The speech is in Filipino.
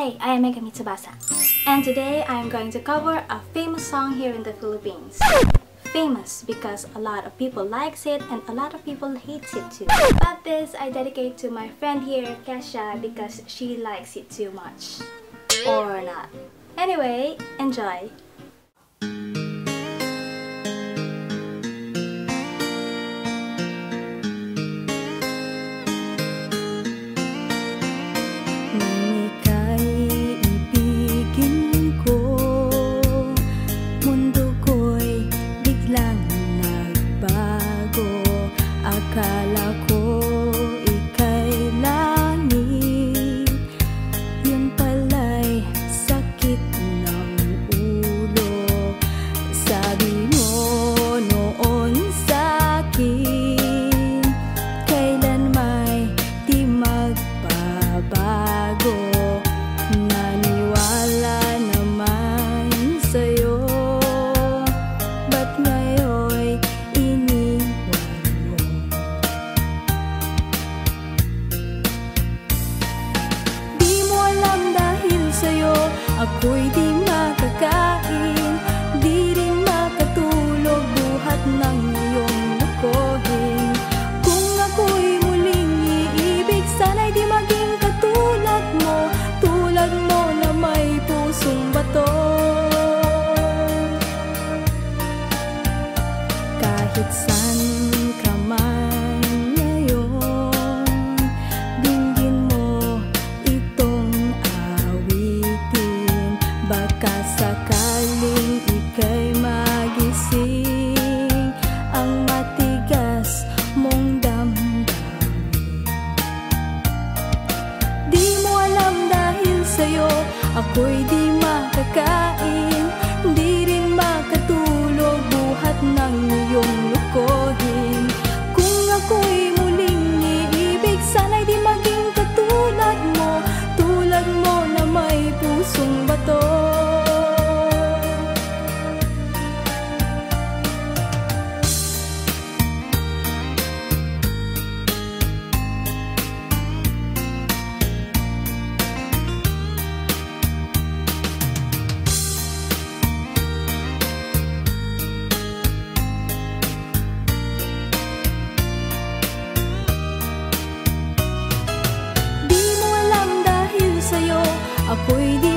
Hi, I am Mega Mitsubasa, and today I am going to cover a famous song here in the Philippines. Famous because a lot of people likes it and a lot of people hates it too. But this I dedicate to my friend here, Kesha, because she likes it too much. Or not. Anyway, enjoy! Akala ko ika'y langit, yung pala'y sakit ng ulo. Sabi mo noon sa'kin, kailan may di magbabago. Naniwala naman sa'yo, ba't ngayon ako'y di makakain, di rin makatulog buhat ng iyong lokohin. Kung ako'y muling iibig, sana'y di maging katulad mo na may pusong bato. Kahit saan ka man ngayon, dinggin mo itong awitin. Baka sakaling ika'y magising ang matigas mong damdamin. Di mo alam dahil sa'yo ako'y di makakain, di rin makatulog buhat ng iyong lokohin. Kung ako'y muling iibig, sana'y di maging katulad mo na may pusong bato. Ako'y di